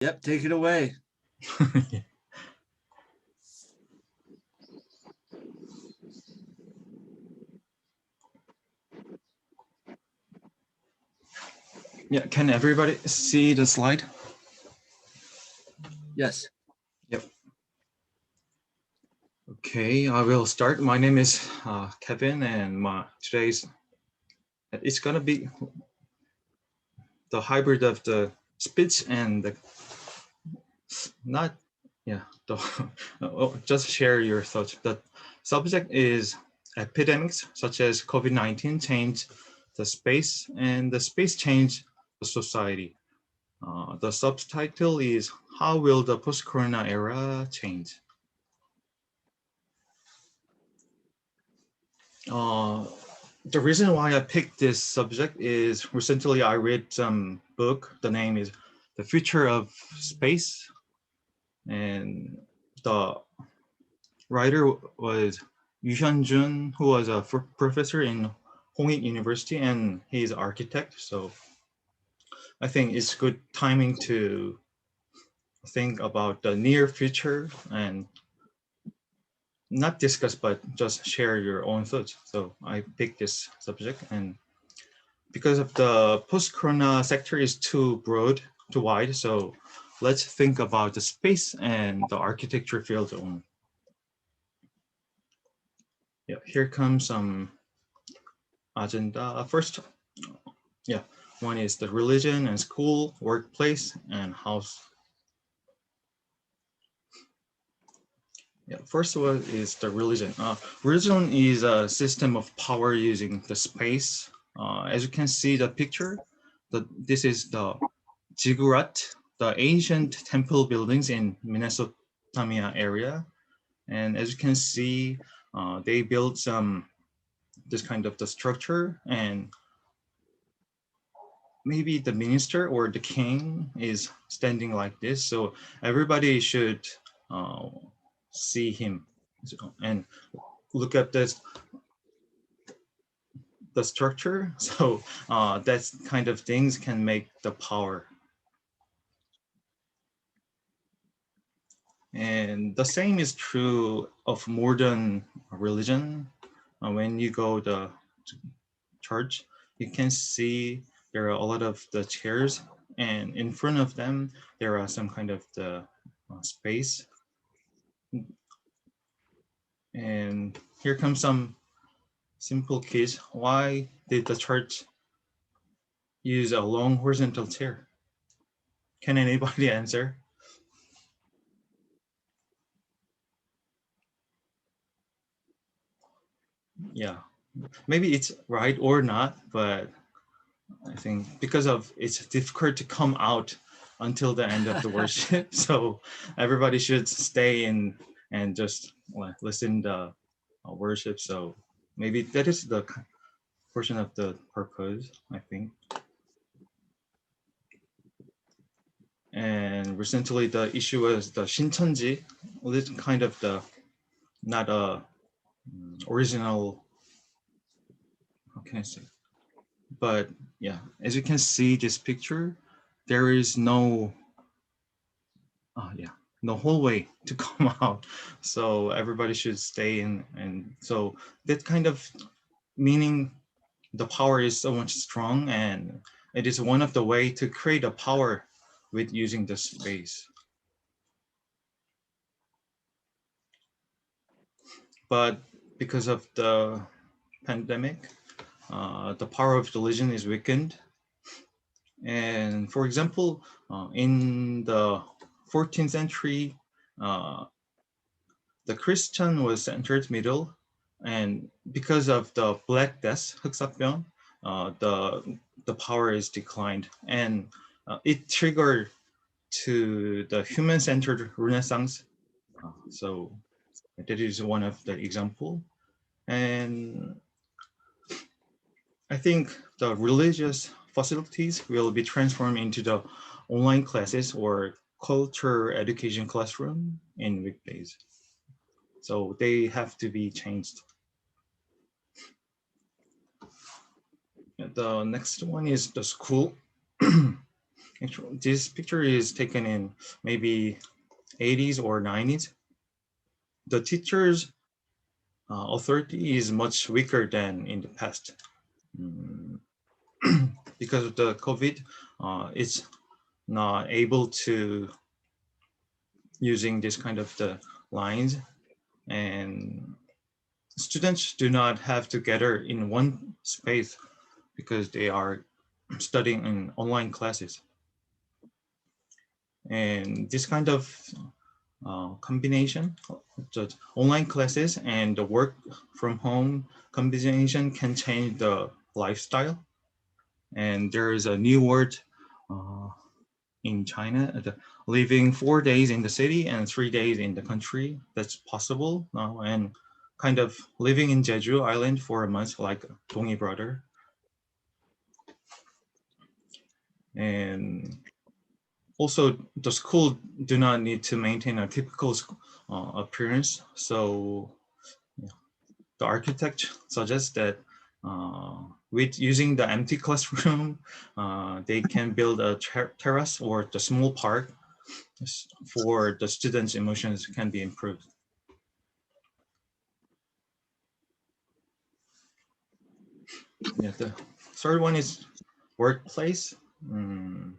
Yep, take it away. Yeah, can everybody see the slide? Yes. Yep. Okay, I will start. My name is Kevin, and today's it's gonna be the hybrid of the speech and the not yeah. The, just share your thoughts. The subject is epidemics such as COVID-19 change the space, and the space change the society. The subtitle is How Will the Post-Corona Era Change? Uh, the reason why I picked this subject is recently I read some book. The name is The Future of Space, and the writer was Yu Hyun-jun, who was a professor in Hongik University, and he's an architect. So I think it's good timing to think about the near future and not discuss, but just share your own thoughts. So I picked this subject, and because of the post-corona sector is too broad, too wide. So let's think about the space and the architecture field only. Yeah, here comes some agenda. First, yeah, one is the religion and school, workplace, and house. Yeah, first one is the religion. Religion is a system of power using the space. As you can see the picture, this is the ziggurat, the ancient temple buildings in Mesopotamia area. And as you can see, they built some this kind of the structure, and maybe the minister or the king is standing like this. So everybody should uh, see him and look at this the structure. So that's kind of things can make the power. And the same is true of modern religion. When you go to church, you can see there are a lot of the chairs, and in front of them there are some kind of the space. And here comes some simple case. Why did the church use a long horizontal chair? Can anybody answer? Yeah, maybe it's right or not, but I think because of it's difficult to come out until the end of the worship, so everybody should stay in and just listen the worship. So maybe that is the portion of the purpose, I think. And recently, the issue was the Shincheonji. Well, it's kind of the not a original. How can I say? But yeah, as you can see, this picture, there is no yeah, no hallway to come out. So everybody should stay in, and so that kind of meaning the power is so much strong, and it is one of the way to create a power with using the space. But because of the pandemic, the power of religion is weakened. And for example, in the 14th century, uh, the Christian was entered middle, and because of the Black Death, 흑사병, the power is declined, and it triggered to the human-centered Renaissance. So that is one of the example, and I think the religious facilities will be transformed into the online classes or culture education classroom in weekdays. So they have to be changed. The next one is the school. Actually, this picture is taken in maybe 80s or 90s. The teacher's authority is much weaker than in the past. Mm, because of the COVID, it's not able to using this kind of the lines, and students do not have to gather in one space because they are studying in online classes. And this kind of combination, the online classes and the work from home combination can change the lifestyle. And there is a new word uh, in China, living 4 days in the city and 3 days in the country. That's possible now, and kind of living in Jeju Island for a month, like Dongi brother. And also, the school do not need to maintain a typical appearance. So yeah, the architect suggests that with using the empty classroom, they can build a terrace or the small park for the students' emotions can be improved. Yeah, the third one is workplace. Mm,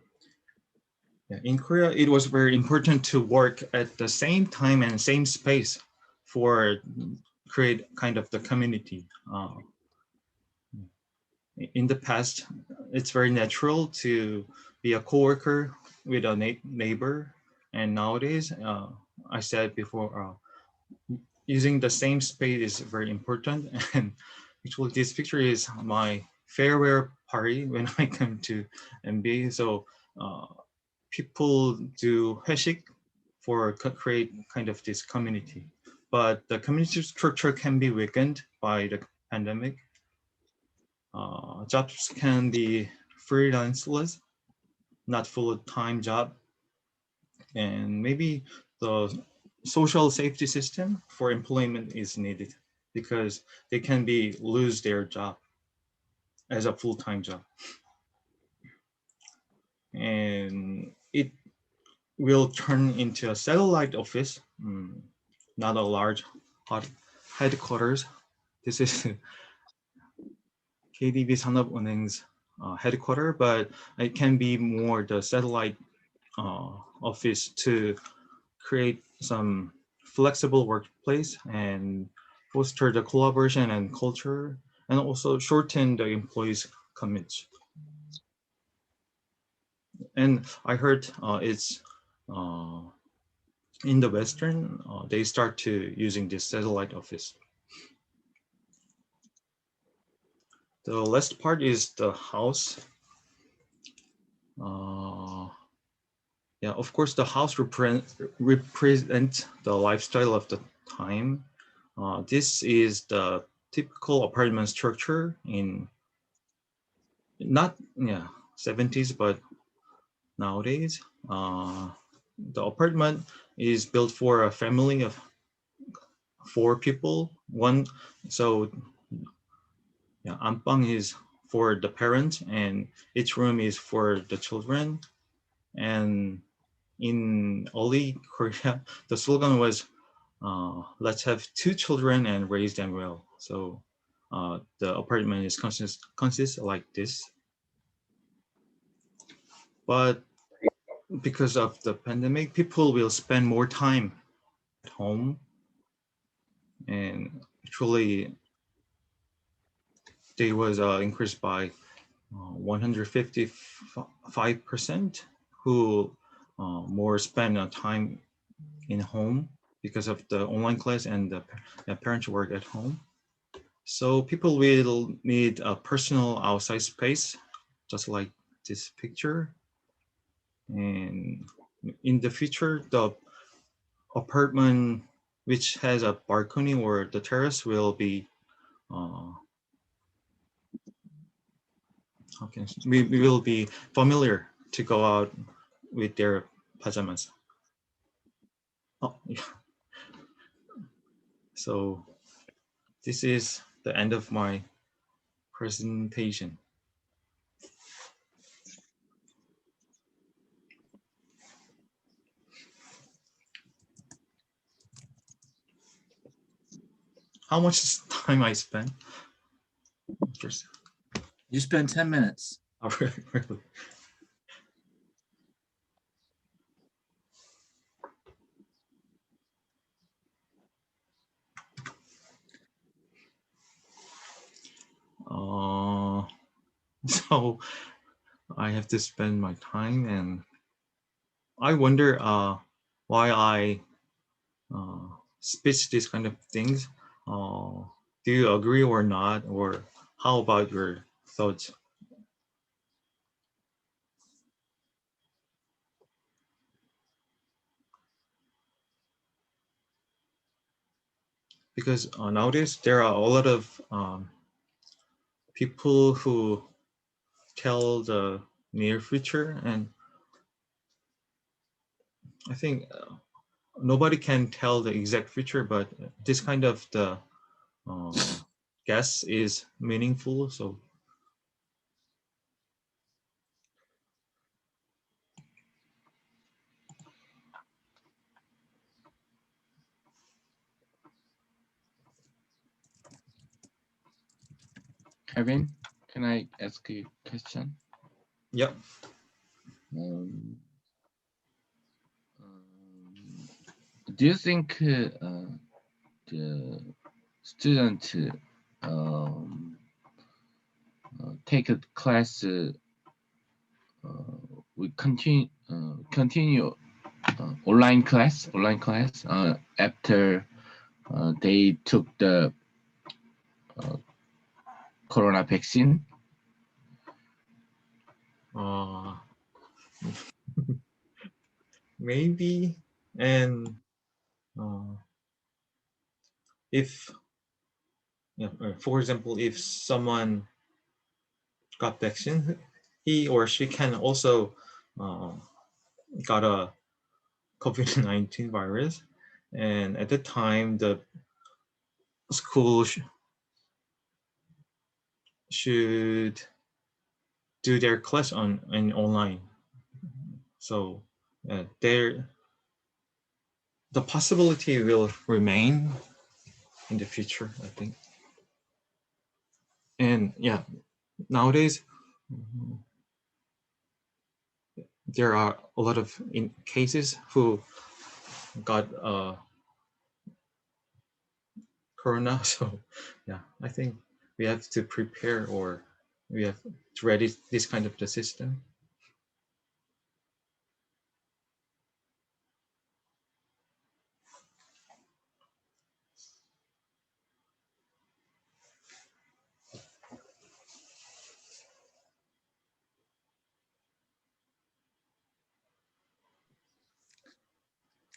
yeah, in Korea, it was very important to work at the same time and same space for create kind of the community. In the past, it's very natural to be a coworker with a neighbor, and nowadays, I said before, using the same space is very important. And actually, this picture is my farewell party when I come to MBA. So uh, people do 회식 for create kind of this community, but the community structure can be weakened by the pandemic. Jobs can be freelanceless, not full-time job, and maybe the social safety system for employment is needed because they can be lose their job as a full-time job, and it will turn into a satellite office, not a large headquarters. This is KDB 산업은행's headquarters, but it can be more the satellite office to create some flexible workplace and foster the collaboration and culture, and also shorten the employees' commutes. And I heard it's uh, in the Western, they start to using this satellite office. The last part is the house. Uh, yeah, of course, the house represents the lifestyle of the time. This is the typical apartment structure in not 70s, but nowadays. The apartment is built for a family of 4 people. One, so yeah, ampang is for the parents, and each room is for the children. And in early Korea, the slogan was let's have 2 children and raise them well. So the apartment is consists like this. But because of the pandemic, people will spend more time at home, and actually they was increased by 155% who more spend time in home because of the online class and the parents work at home. So people will need a personal outside space, just like this picture. And in the future, the apartment which has a balcony or the terrace will be uh, we will be familiar to go out with their pajamas. Oh, yeah. So this is the end of my presentation. how much time I spend? Just, You spend 10 minutes. oh, really? So I have to spend my time, and I wonder why I speech these kind of things. Do you agree or not, or how about your thoughts? Because nowadays there are a lot of people who tell the near future, and I think nobody can tell the exact future, but this kind of the uh, guess is meaningful. So Kevin, can I ask you a question? yeah. Um, do you think the student um, take a class we continue online class after they took the uh, corona vaccine? Uh, maybe, and uh, if yeah, for example, if someone got vaccine, he or she can also uh, got a COVID-19 virus, and at the time the school should do their class on and online. So there the possibility will remain in the future, I think. And yeah, nowadays there are a lot of cases who got corona. So yeah, I think we have to prepare, or we have to ready this kind of the system.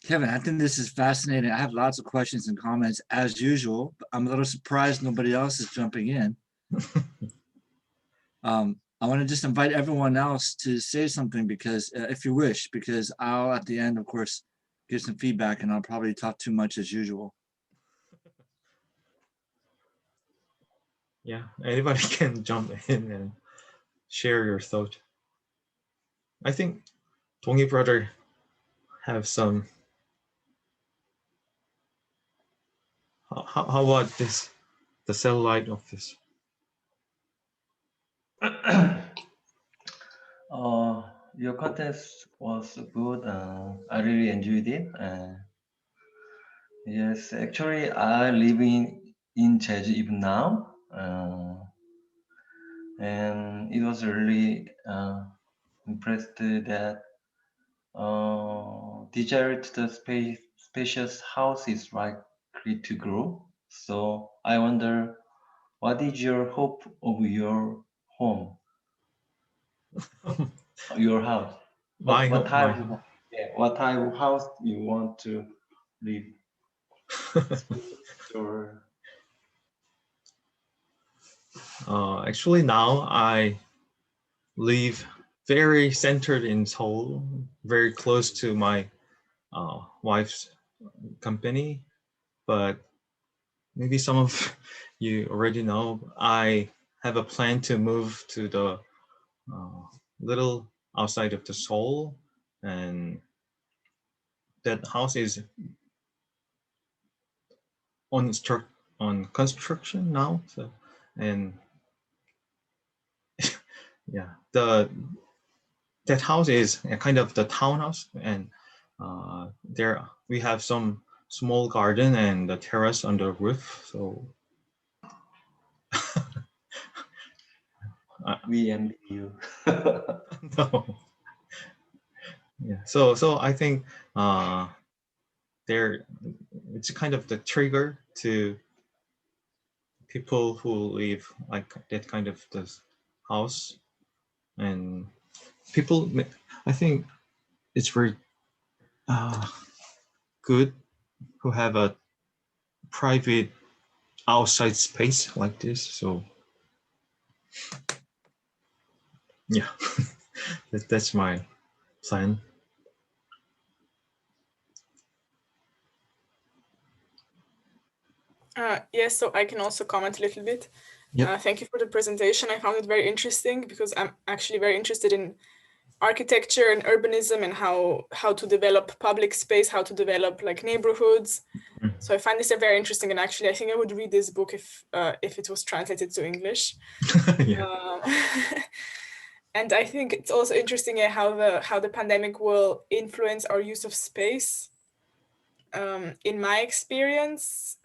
Kevin, I think this is fascinating. I have lots of questions and comments as usual. But I'm a little surprised nobody else is jumping in. I want to just invite everyone else to say something because if you wish, because I'll at the end, of course, give some feedback and I'll probably talk too much as usual. Yeah, anybody can jump in and share your thought. I think Tongi brother have some. How about this? The satellite of this. Your contest was good. I really enjoyed it. Yes, actually, I live in Jeju even now, and it was really impressed that desire to the spacious house is likely to grow. So I wonder, what is your hope of your home, your house? What My type of, yeah, what type of house you want to live? Or actually now I live very centered in Seoul, very close to my wife's company. But maybe some of you already know, I have a plan to move to the uh, little outside of the Seoul, and that house is on on construction now. So, and yeah, that house is a kind of the townhouse, and there we have some small garden and the terrace on the roof. So We envy you. no. Yeah. So I think there it's kind of the trigger to people who live like that kind of this house, and people. I think it's very uh, good who have a private outside space like this. So yeah, that's my plan. Yes, so I can also comment a little bit. Yep. Thank you for the presentation. I found it very interesting because I'm actually very interested in architecture and urbanism and how to develop public space, how to develop like neighborhoods. Mm. So I find this very interesting, and actually I think I would read this book if it was translated to English. Yeah. And I think it's also interesting how the pandemic will influence our use of space. In my experience,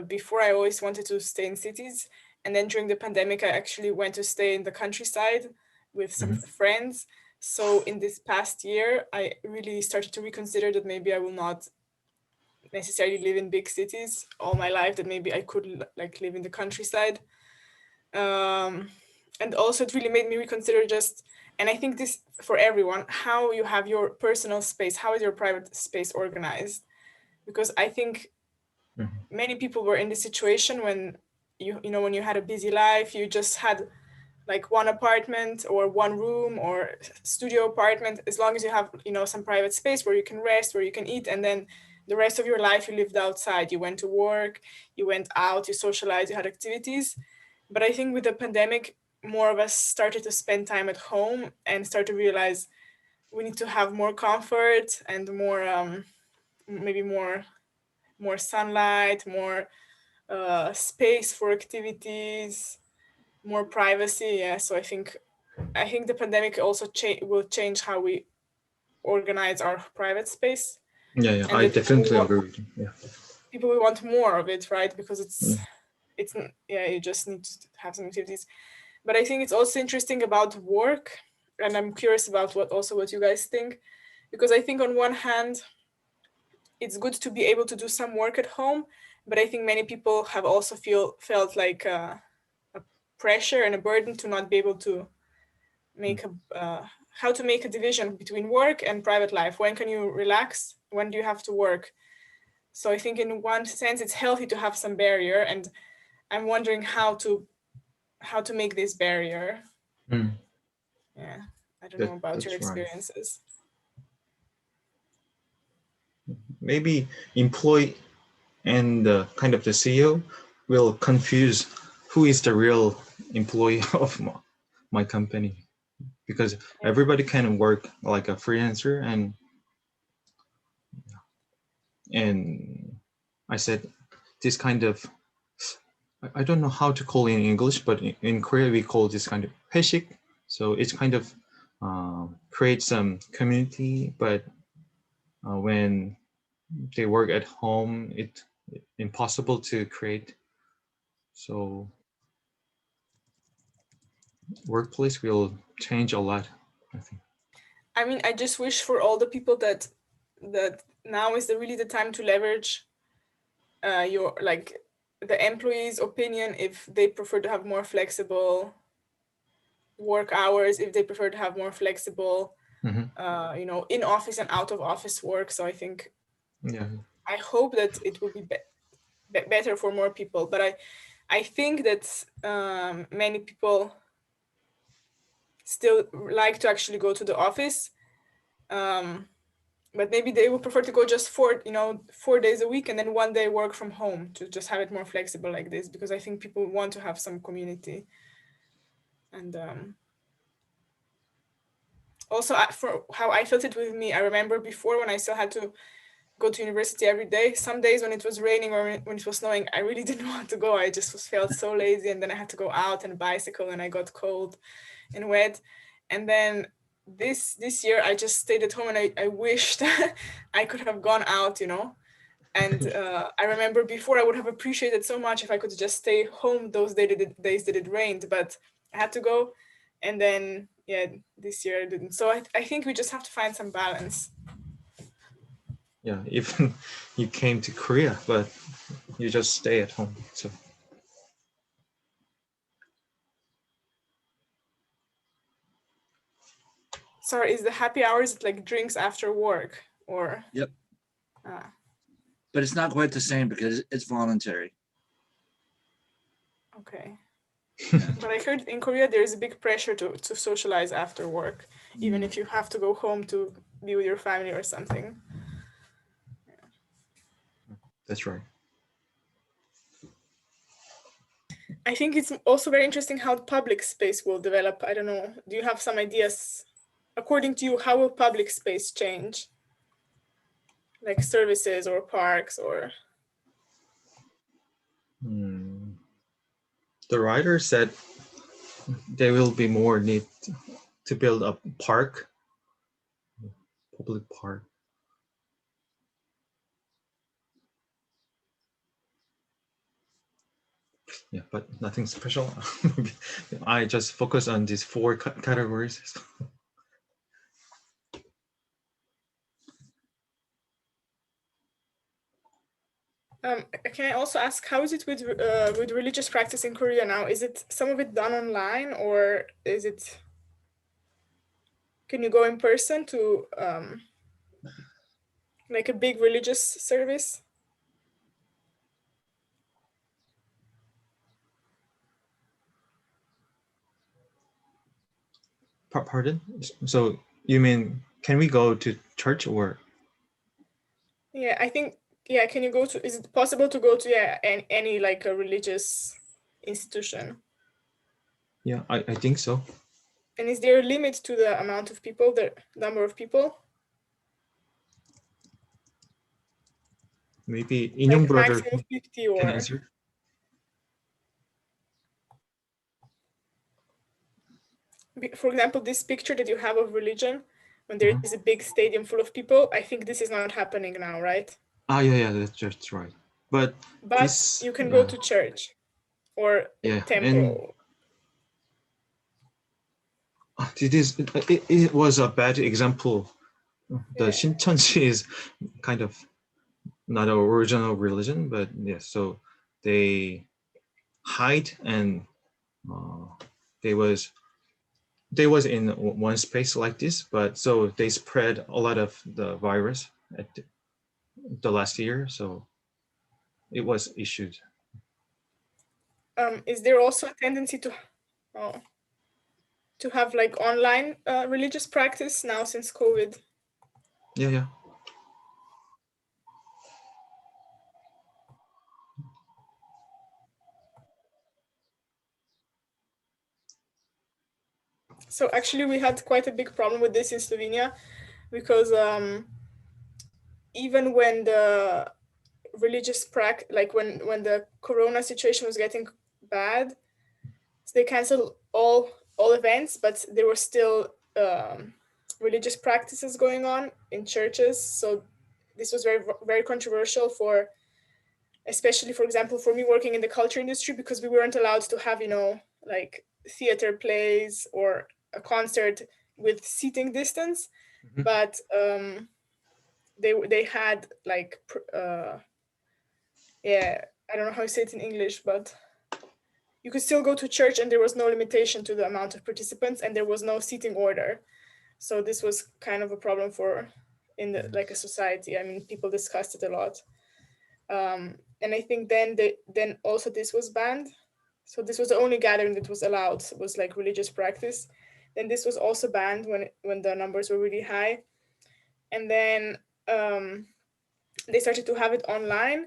before I always wanted to stay in cities, and then during the pandemic I actually went to stay in the countryside with some friends. So in this past year I really started to reconsider that maybe I will not necessarily live in big cities all my life, that maybe I could like live in the countryside. And also it really made me reconsider just, and I think this for everyone, how you have your personal space, how is your private space organized? Because I think many people were in this situation when you know when you had a busy life, you just had like one apartment or one room or studio apartment, as long as you have some private space where you can rest, where you can eat, and then the rest of your life you lived outside, you went to work, you went out, you socialized, you had activities. But I think with the pandemic, more of us started to spend time at home and start to realize we need to have more comfort and more maybe more sunlight, more space for activities, more privacy. Yeah, so I think the pandemic also will change how we organize our private space. Yeah, And I definitely agree with you. Yeah. People will want more of it, right? Because it's you just need to have some activities. But I think it's also interesting about work, and I'm curious about what you guys think, because I think on one hand it's good to be able to do some work at home, but I think many people have also felt like a pressure and a burden to not be able to make how to make a division between work and private life. When can you relax? When do you have to work? So I think in one sense it's healthy to have some barrier, and I'm wondering how to make this barrier. Yeah, I don't know about your experiences. Right. Maybe employee and kind of the CEO will confuse who is the real employee of my company, because everybody can work like a freelancer, and I said this kind of, I don't know how to call it in English, but in Korea we call this kind of 회식. So it's kind of create some community, but when they work at home, it's impossible to create. So workplace will change a lot, I think. I mean, I just wish for all the people that now is really the time to leverage your like the employees' opinion, if they prefer to have more flexible work hours, if they prefer to have more flexible in office and out of office work. So I think I hope that it will be better for more people, but I think that many people still like to actually go to the office, but maybe they would prefer to go just 4 days a week and then 1 day work from home, to just have it more flexible like this, because I think people want to have some community. And also for how I felt it with me, I remember before when I still had to go to university every day. Some days when it was raining or when it was snowing, I really didn't want to go. I just felt so lazy, and then I had to go out and bicycle, and I got cold and wet. And then this year I just stayed at home, and I wished I could have gone out, you know. And I remember before I would have appreciated so much if I could just stay home those days that it rained, but I had to go. And then, yeah, this year I didn't. So I think we just have to find some balance. Yeah, even you came to Korea, but you just stay at home. So Sorry, is the happy hours like drinks after work or? Yep. But it's not quite the same because it's voluntary. Okay. But I heard in Korea there is a big pressure to socialize after work, even if you have to go home to be with your family or something. that's right. I think it's also very interesting how public space will develop. I don't know. Do you have some ideas? According to you, how will public space change? Like services or parks or? The writer said there will be more need to build a park, public park. Yeah, but nothing special. I just focus on these 4 categories. Can I also ask, how is it with religious practice in Korea now? Is it some of it done online, or is it? Can you go in person to like a big religious service? Pardon? So you mean, can we go to church or? Yeah, I think, yeah, can you go to, is it possible to go to, yeah, any like a religious institution? Yeah, I think so. And is there a limit to the amount of people, the number of people? Maybe Like Inyoung brother maximum 50 can or? answer. For example, this picture that you have of religion, when there is a big stadium full of people, I think this is not happening now, right? Yeah, that's right. But this, you can go to church or temple. It was a bad example. The Shincheonji is kind of not an original religion, but yeah, so they hide and they was in one space like this, but so they spread a lot of the virus at the last year, so it was issued. Is there also a tendency to have like online religious practice now since COVID? Yeah. So actually we had quite a big problem with this in Slovenia, because even when the religious like when the corona situation was getting bad, they canceled all events, but there were still religious practices going on in churches. So this was very, very controversial for, especially, for example, for me working in the culture industry, because we weren't allowed to have, you know, like theater plays or a concert with seating distance. But they had like I don't know how you say it in English, but you could still go to church and there was no limitation to the amount of participants and there was no seating order. So this was kind of a problem for in the like a society. I mean, people discussed it a lot. And I think then also this was banned. So this was the only gathering that was allowed, was like religious practice. Then this was also banned when the numbers were really high. And then they started to have it online.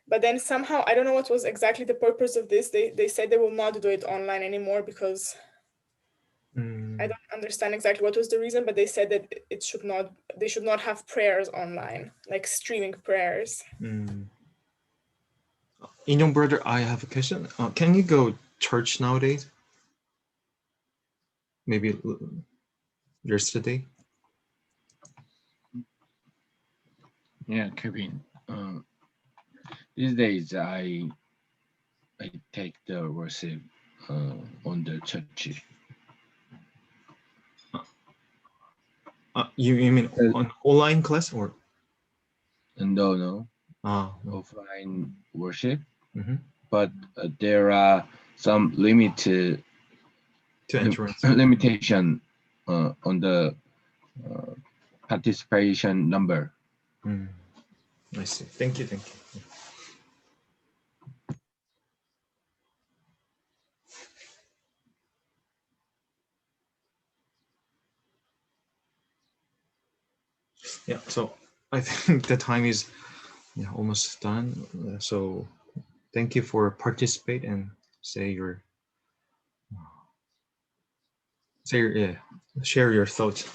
But then somehow, I don't know what was exactly the purpose of this. They said they will not do it online anymore because I don't understand exactly what was the reason, but they said that they should not have prayers online, like streaming prayers. Young brother, I have a question. Can you go church nowadays? Maybe yesterday? Yeah, Kevin. These days, I take the worship on the church. You mean on online class or? No, No. offline worship. Mm-hmm. But there are some limitation on the participation number. I see. Thank you. Yeah, so I think the time is almost done. So thank you for participate and share your thoughts.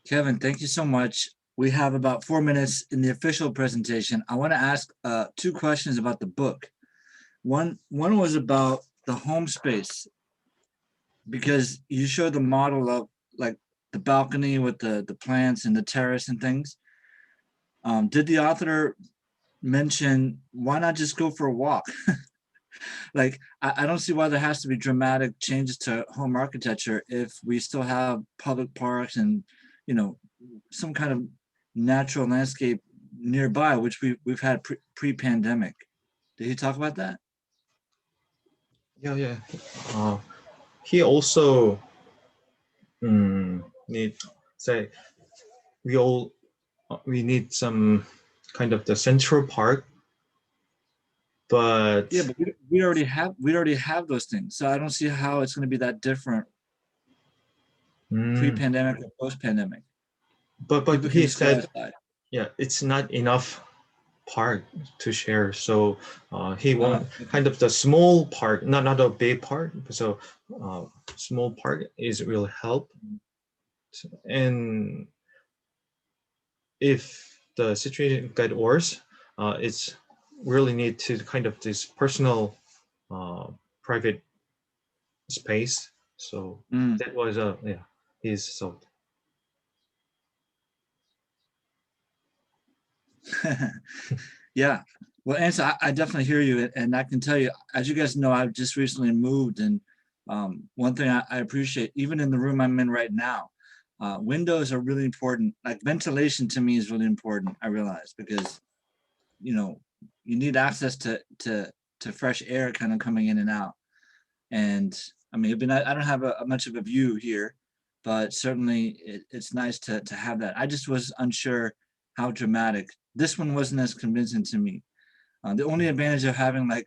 Kevin, thank you so much. We have about 4 minutes in the official presentation. I want to ask 2 questions about the book. One was about the home space, because you showed the model of like the balcony with the plants and the terrace and things. Did the author mention why not just go for a walk? Like, I don't see why there has to be dramatic changes to home architecture if we still have public parks and, you know, some kind of natural landscape nearby, which we've had pre-pandemic. Did he talk about that? Yeah. He also we need some kind of the central park, but yeah, but we already have those things, so I don't see how it's going to be that different pre-pandemic or post-pandemic. But he said, yeah, it's not enough park to share, so he want kind of the small park, not a big park. So small park is will help. And if the situation get worse, it's really need to kind of this personal private space. So that was his thought. Yeah, well, Ansa, I definitely hear you, and I can tell you, as you guys know, I've just recently moved, and one thing I appreciate, even in the room I'm in right now, windows are really important. Like ventilation to me is really important, I realize, because you need access to fresh air kind of coming in and out. And I mean, I don't have much of a view here, but certainly it's nice to have that. I just was unsure how dramatic. This one wasn't as convincing to me. The only advantage of having like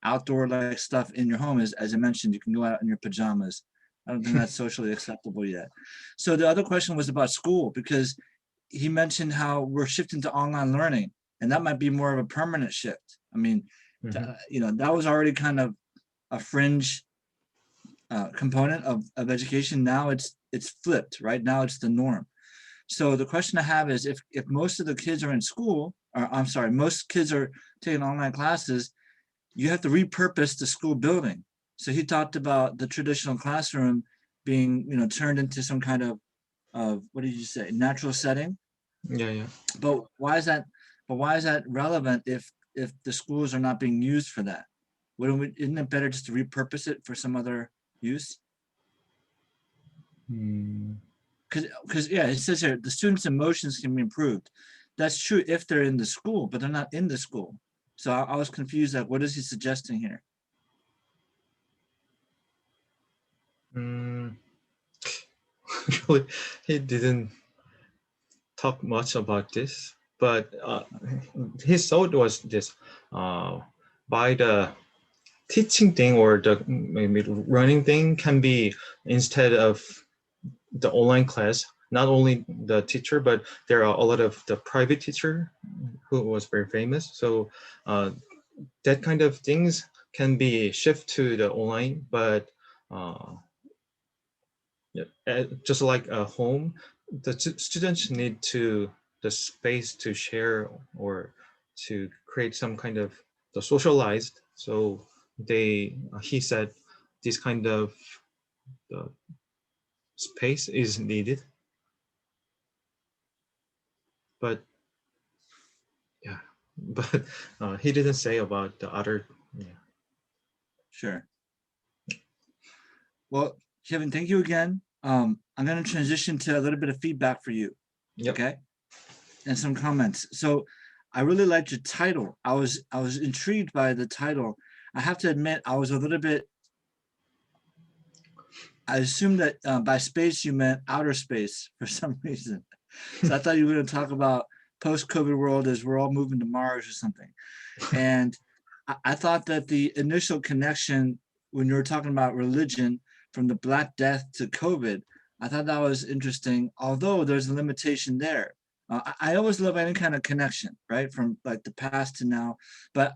outdoor like stuff in your home is, as I mentioned, you can go out in your pajamas. I don't think that's socially acceptable yet. So the other question was about school, because he mentioned how we're shifting to online learning, and that might be more of a permanent shift. I mean, that was already kind of a fringe component of education. Now it's flipped, right? Now it's the norm. So the question I have is, if most of the kids are in school, or I'm sorry, most kids are taking online classes, you have to repurpose the school building. So he talked about the traditional classroom being, turned into some kind of what did you say, natural setting? Yeah. But why is that relevant if the schools are not being used for that? Isn't it better just to repurpose it for some other use? Because it says here the students' emotions can be improved. That's true if they're in the school, but they're not in the school. So I was confused. Like, what is he suggesting here? Actually, he didn't talk much about this, but his thought was this: by the teaching thing or the maybe running thing can be, instead of the online class, not only the teacher, but there are a lot of the private teacher who was very famous. So that kind of things can be shift to the online, but yeah, just like a home, the students need to the space to share or to create some kind of the socialized. So he said this kind of the space is needed, but yeah, but he didn't say about the other. Yeah. Sure. Well, Kevin, thank you again. I'm going to transition to a little bit of feedback for you. Yep. Okay. And some comments. So I really liked your title. I was intrigued by the title. I have to admit, I was a little bit, I assumed that by space you meant outer space for some reason. So I thought you were going to talk about post-COVID world as we're all moving to Mars or something. And I thought that the initial connection when you were talking about religion from the Black Death to COVID, I thought that was interesting, although there's a limitation there. I always love any kind of connection, right? From like the past to now, but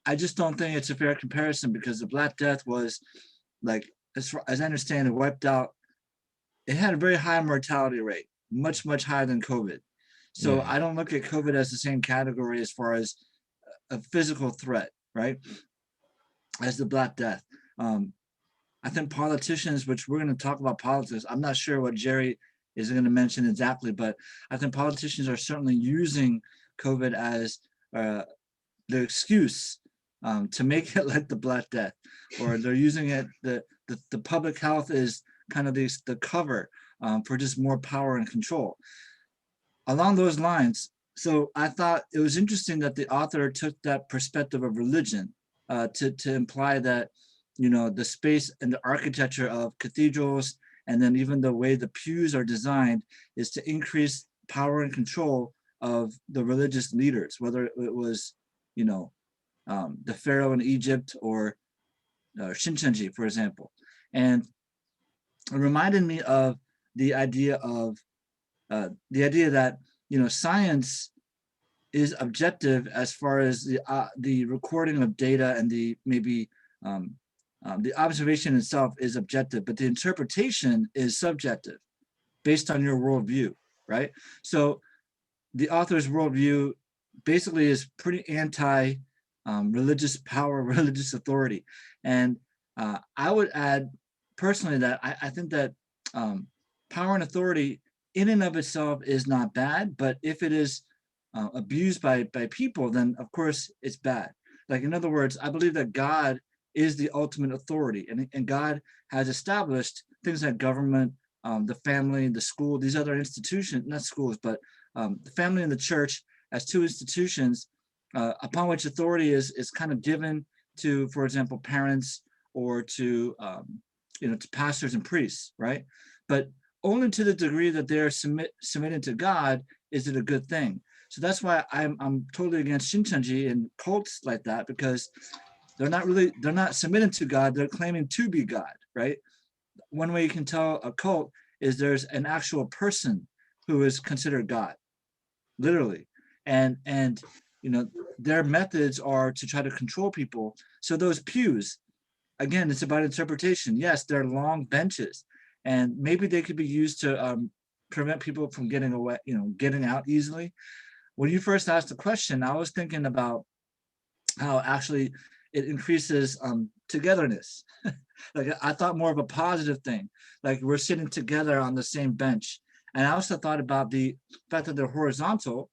I just don't think it's a fair comparison because the Black Death was like, as I understand it, wiped out. It had a very high mortality rate, much, much higher than COVID. So Yeah. I don't look at COVID as the same category as far as a physical threat, right? As the Black Death. I think politicians, which we're going to talk about politics, I'm not sure what Jerry is going to mention exactly, but I think politicians are certainly using COVID as the excuse to make it like the Black Death, or they're using it, the public health is kind of the cover for just more power and control. Along those lines, so I thought it was interesting that the author took that perspective of religion to imply that, you know, the space and the architecture of cathedrals, and then even the way the pews are designed, is to increase power and control of the religious leaders, whether it was, you know, the Pharaoh in Egypt or Shincheonji, for example. And it reminded me of the idea that, you know, science is objective as far as the recording of data and the observation itself is objective, but the interpretation is subjective based on your worldview, right? So the author's worldview basically is pretty anti religious power, religious authority. And I would add personally that I think that power and authority in and of itself is not bad, but if it is abused by people, then of course it's bad. Like, in other words, I believe that God is the ultimate authority, and God has established things like government, the family, the school, these other institutions, not schools, but the family and the church as two institutions upon which authority is kind of given to, for example, parents or to, you know, to pastors and priests, right? But only to the degree that they're submitting to God is it a good thing. So that's why I'm totally against Shincheonji and cults like that, because they're not submitting to God, they're claiming to be God, right? One way you can tell a cult is there's an actual person who is considered God, literally. And you know, their methods are to try to control people. So those pews, again, it's about interpretation. Yes, they're long benches, and maybe they could be used to prevent people from getting away, you know, getting out easily. When you first asked the question, I was thinking about how actually it increases togetherness. Like, I thought more of a positive thing, like we're sitting together on the same bench. And I also thought about the fact that they're horizontal.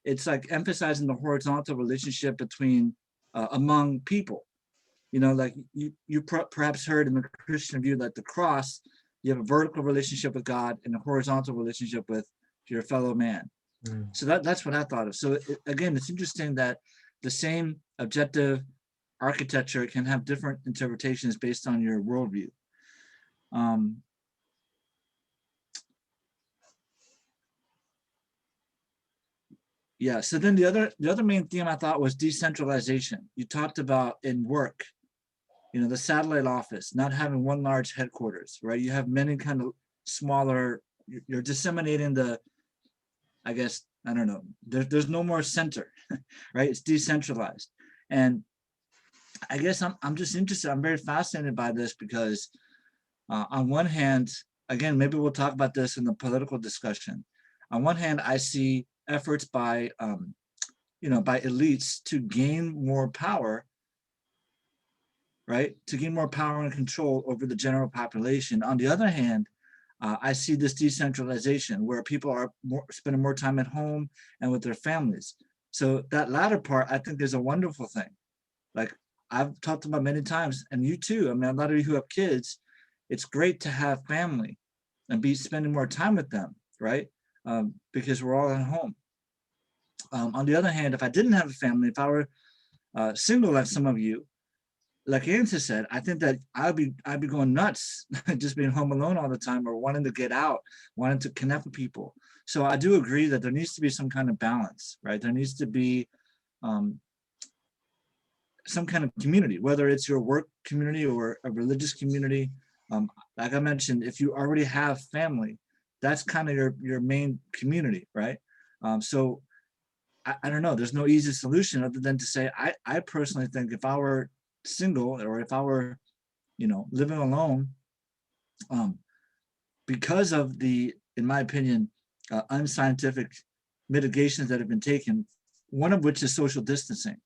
It's like emphasizing the horizontal relationship between among people. You know, like you perhaps heard in the Christian view that the cross, you have a vertical relationship with God and a horizontal relationship with your fellow man. So that's what I thought of. So again, it's interesting that the same objective architecture can have different interpretations based on your worldview. Yeah, so then the other main theme I thought was decentralization. You talked about in work, you know, the satellite office, not having one large headquarters, right? You have many kind of smaller, you're disseminating the, I guess, I don't know, there's no more center, right? It's decentralized. And I guess I'm just interested. I'm very fascinated by this because on one hand, again, maybe we'll talk about this in the political discussion. On one hand, I see efforts by by elites to gain more power, right? To gain more power and control over the general population. On the other hand, I see this decentralization where people are spending more time at home and with their families. So that latter part, I think, is a wonderful thing. Like I've talked about many times, and you too. I mean, a lot of you who have kids, it's great to have family and be spending more time with them, right? Because we're all at home. On the other hand, if I didn't have a family, if I were single like some of you, like Ansa said, I think that I'd be going nuts just being home alone all the time or wanting to get out, wanting to connect with people. So I do agree that there needs to be some kind of balance, right? There needs to be some kind of community, whether it's your work community or a religious community. Like I mentioned, if you already have family, that's kind of your main community, right? So I don't know, there's no easy solution other than to say, I personally think if I were single or if I were, living alone, because of the, in my opinion, unscientific mitigations that have been taken, one of which is social distancing.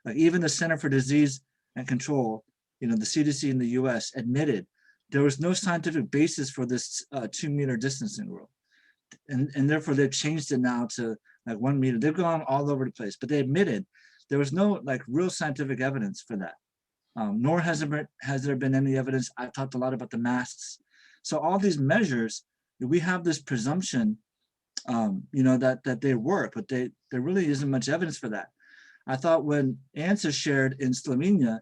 Like even the Center for Disease and Control, the CDC in the US admitted there was no scientific basis for this 2-meter distancing rule. And therefore they've changed it now to like 1 meter. They've gone all over the place, but they admitted there was no like real scientific evidence for that. Nor has there been any evidence. I've talked a lot about the masks. So all these measures, we have this presumption, that they work, but there really isn't much evidence for that. I thought when Ansa shared in Slovenia,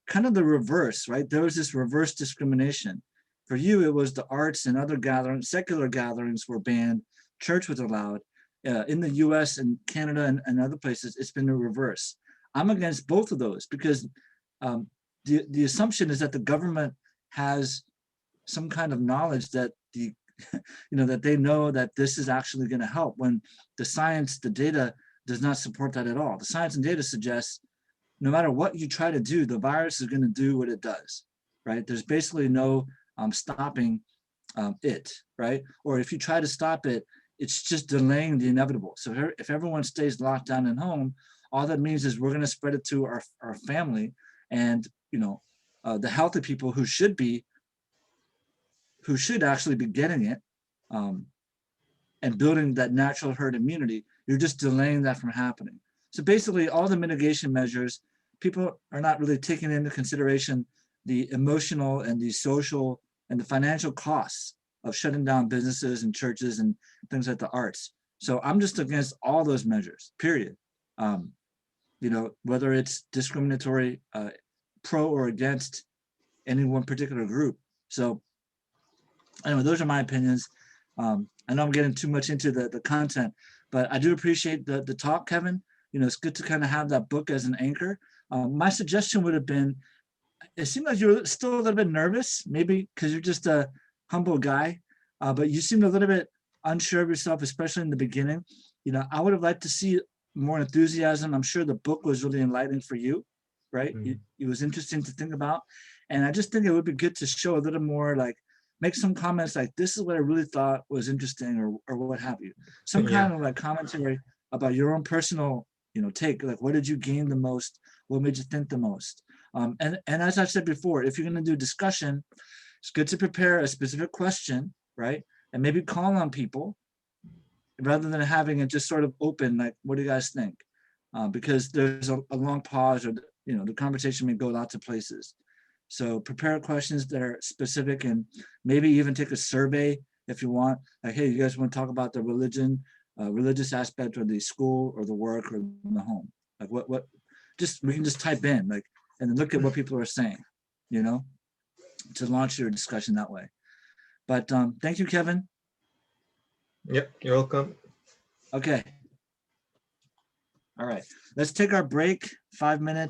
kind of the reverse, right? There was this reverse discrimination. For you, it was the arts and other gatherings, secular gatherings were banned, church was allowed. In the US and Canada and other places, it's been the reverse. I'm against both of those because the assumption is that the government has some kind of knowledge that that they know that this is actually going to help, when the science, the data does not support that at all. The science and data suggests no matter what you try to do, the virus is going to do what it does, right? There's basically no stopping it, right? Or if you try to stop it, it's just delaying the inevitable. So if everyone stays locked down at home, all that means is we're going to spread it to our family, and the healthy people who should actually be getting it, and building that natural herd immunity. You're just delaying that from happening. So basically, all the mitigation measures, people are not really taking into consideration the emotional and the social and the financial costs of shutting down businesses and churches and things like the arts. So I'm just against all those measures, period. Whether it's discriminatory, pro or against any one particular group. So anyway, those are my opinions. I know I'm getting too much into the content, but I do appreciate the talk, Kevin. It's good to kind of have that book as an anchor. My suggestion would have been, it seemed like you were still a little bit nervous, maybe because you're just a humble guy, but you seemed a little bit unsure of yourself, especially in the beginning. I would have liked to see more enthusiasm. I'm sure the book was really enlightening for you, right? It was interesting to think about. And I just think it would be good to show a little more, like, make some comments like, this is what I really thought was interesting, or what have you. Some kind of like commentary about your own personal, take, like, what did you gain the most? What made you think the most? And as I said before, if you're going to do discussion, it's good to prepare a specific question, right? And maybe call on people rather than having it just sort of open, like, what do you guys think? Because there's a long pause, or, the conversation may go lots of places. So prepare questions that are specific, and maybe even take a survey if you want. Like, hey, you guys want to talk about the religious aspect, or the school, or the work, or the home? Like what? We can just type in, like, and look at what people are saying, to launch your discussion that way. But thank you, Kevin. Yep, you're welcome. Okay. All right, let's take our break, 5 minutes.